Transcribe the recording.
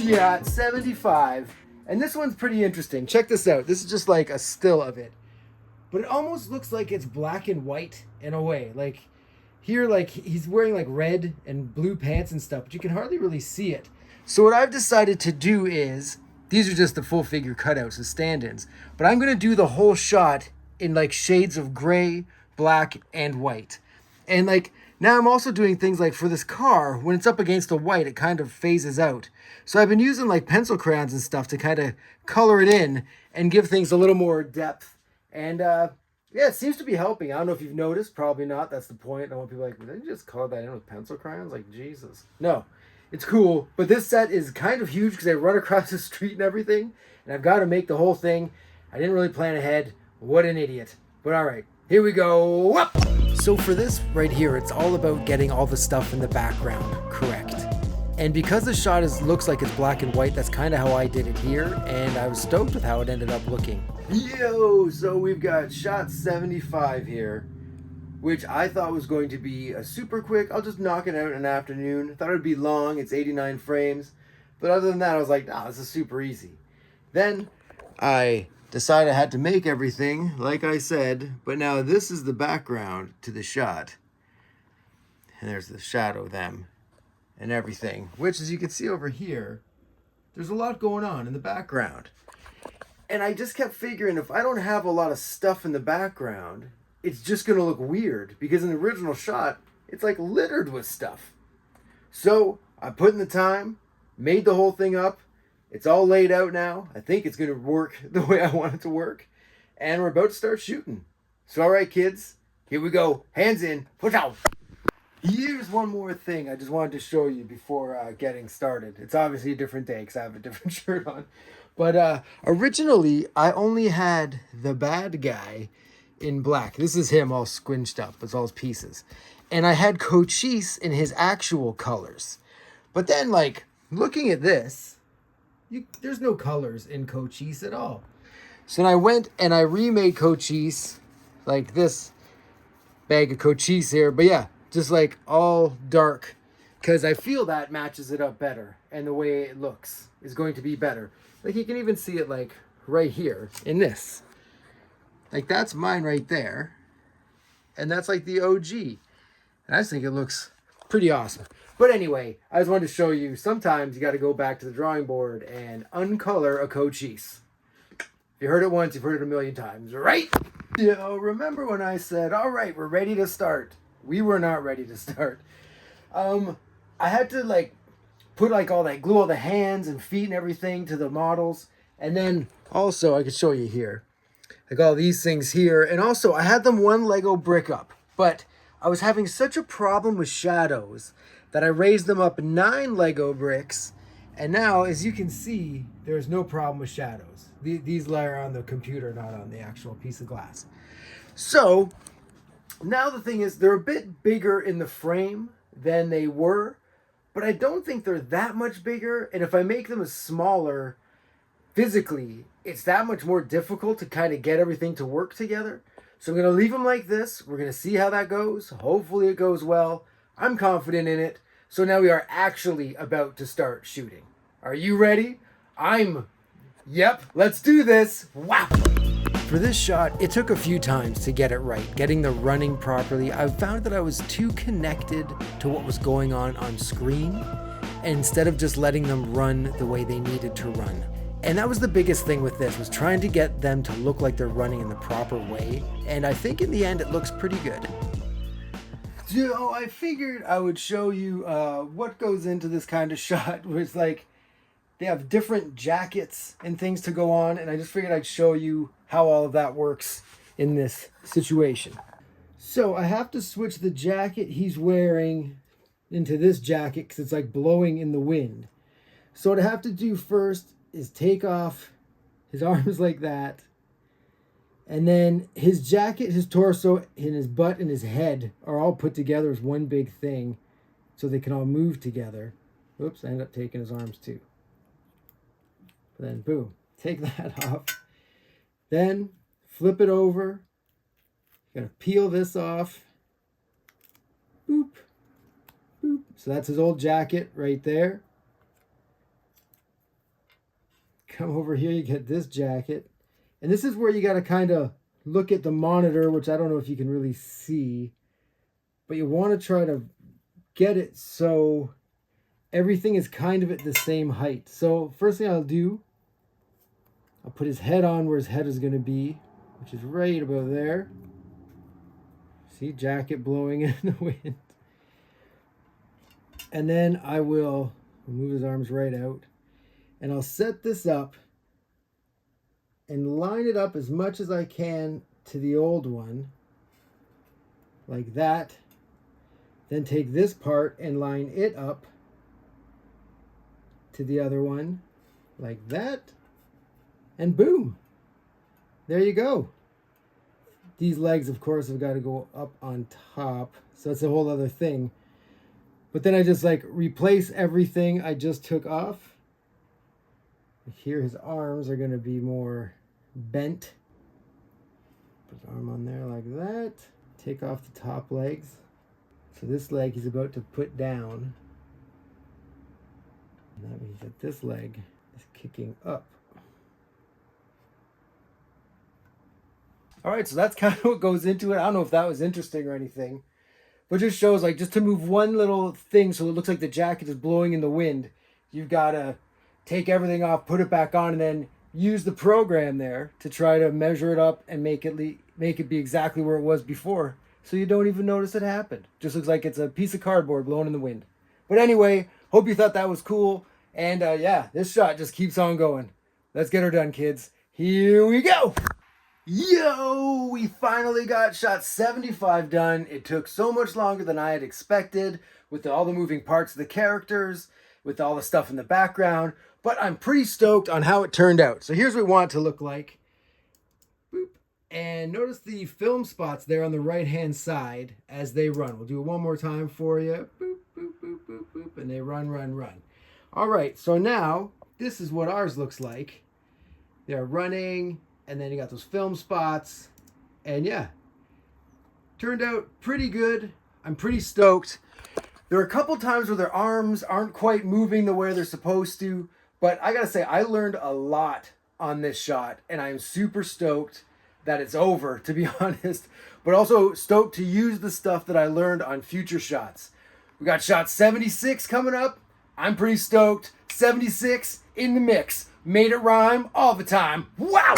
Shot 75. And this one's pretty interesting. Check this out. This is just like a still of it. But it almost looks like it's black and white in a way. Like here, like he's wearing like red and blue pants and stuff, but you can hardly really see it. So what I've decided to do is, these are just the full figure cutouts, the stand-ins. But I'm going to do the whole shot in like shades of gray, black, and white. And like now I'm also doing things like for this car, when it's up against the white, it kind of phases out. So I've been using like pencil crayons and stuff to kind of color it in and give things a little more depth. And yeah, it seems to be helping. I don't know if you've noticed. Probably not. That's the point. I don't want people like, did you just color that in with pencil crayons? Like, Jesus. No, it's cool. But this set is kind of huge because I run across the street and everything. And I've got to make the whole thing. I didn't really plan ahead. What an idiot. But all right, here we go. Up! So for this right here, it's all about getting all the stuff in the background correct. And because the shot looks like it's black and white, that's kind of how I did it here. And I was stoked with how it ended up looking. Yo, so we've got shot 75 here, which I thought was going to be a super quick. I'll just knock it out in an afternoon. I thought it would be long. It's 89 frames. But other than that, I was like, nah, this is super easy. Then I decided I had to make everything, like I said. But now this is the background to the shot. And there's the shadow of them and everything. Which, as you can see over here, there's a lot going on in the background. And I just kept figuring, if I don't have a lot of stuff in the background, it's just going to look weird. Because in the original shot, it's like littered with stuff. So I put in the time, made the whole thing up. It's all laid out now. I think it's going to work the way I want it to work. And we're about to start shooting. So all right, kids, here we go. Hands in. Push out. Here's one more thing I just wanted to show you before getting started. It's obviously a different day because I have a different shirt on. But originally, I only had the bad guy in black. This is him all squinched up. It's all his pieces. And I had Cochise in his actual colors. But then, like, looking at this, there's no colors in Cochise at all. So then I went and I remade Cochise, like this bag of Cochise here. But yeah, just like all dark. Because I feel that matches it up better. And the way it looks is going to be better. Like you can even see it like right here in this. Like that's mine right there. And that's like the OG. And I just think it looks pretty awesome. But anyway, I just wanted to show you, sometimes you got to go back to the drawing board and uncolor a Cochise. If you heard it once, you've heard it a million times, right? You know, remember when I said, all right, we're ready to start. We were not ready to start. I had to like put like all that, glue all the hands and feet and everything to the models. And then also I could show you here, like all these things here. And also I had them one Lego brick up, but I was having such a problem with shadows that I raised them up 9 Lego bricks. And now, as you can see, there's no problem with shadows. These lie on the computer, not on the actual piece of glass. So now the thing is, they're a bit bigger in the frame than they were, but I don't think they're that much bigger. And if I make them smaller physically, it's that much more difficult to kind of get everything to work together. So I'm going to leave them like this. We're going to see how that goes. Hopefully it goes well. I'm confident in it. So now we are actually about to start shooting. Are you ready? Yep, let's do this. Wow. For this shot, it took a few times to get it right, getting the running properly. I found that I was too connected to what was going on screen, instead of just letting them run the way they needed to run. And that was the biggest thing with this, was trying to get them to look like they're running in the proper way. And I think in the end, it looks pretty good. So I figured I would show you what goes into this kind of shot, where it's like they have different jackets and things to go on. And I just figured I'd show you how all of that works in this situation. So I have to switch the jacket he's wearing into this jacket because it's like blowing in the wind. So what I have to do first is take off his arms like that. And then his jacket, his torso, and his butt and his head are all put together as one big thing so they can all move together. Oops, I ended up taking his arms too. But then boom, take that off. Then flip it over. Gonna peel this off. Boop, boop. So that's his old jacket right there. Come over here, you get this jacket. And this is where you got to kind of look at the monitor, which I don't know if you can really see. But you want to try to get it so everything is kind of at the same height. So first thing I'll do, I'll put his head on where his head is going to be, which is right about there. See, jacket blowing in the wind. And then I will move his arms right out. And I'll set this up and line it up as much as I can to the old one. Like that. Then take this part and line it up to the other one. Like that. And boom. There you go. These legs, of course, have got to go up on top. So that's a whole other thing. But then I just like replace everything I just took off. Here his arms are going to be more bent. Put his arm on there like that. Take off the top legs. So this leg he's about to put down. And that means that this leg is kicking up. All right, so that's kind of what goes into it. I don't know if that was interesting or anything, but it just shows like just to move one little thing so it looks like the jacket is blowing in the wind, you've got to take everything off, put it back on, and then use the program there to try to measure it up and make it be exactly where it was before, so you don't even notice it happened. Just looks like it's a piece of cardboard blowing in the wind. But anyway, hope you thought that was cool. And yeah, this shot just keeps on going. Let's get her done, kids. Here we go. Yo, we finally got shot 75 done. It took so much longer than I had expected with all the moving parts of the characters, with all the stuff in the background, but I'm pretty stoked on how it turned out. So here's what we want it to look like. Boop. And notice the film spots there on the right-hand side as they run. We'll do it one more time for you. Boop, boop, boop, boop, boop, and they run, run, run. All right, so now this is what ours looks like. They're running. And then you got those film spots. And yeah, turned out pretty good. I'm pretty stoked. There are a couple times where their arms aren't quite moving the way they're supposed to. But I gotta say, I learned a lot on this shot. And I'm super stoked that it's over, to be honest. But also stoked to use the stuff that I learned on future shots. We got shot 76 coming up. I'm pretty stoked. 76 in the mix. Made it rhyme all the time. Wow!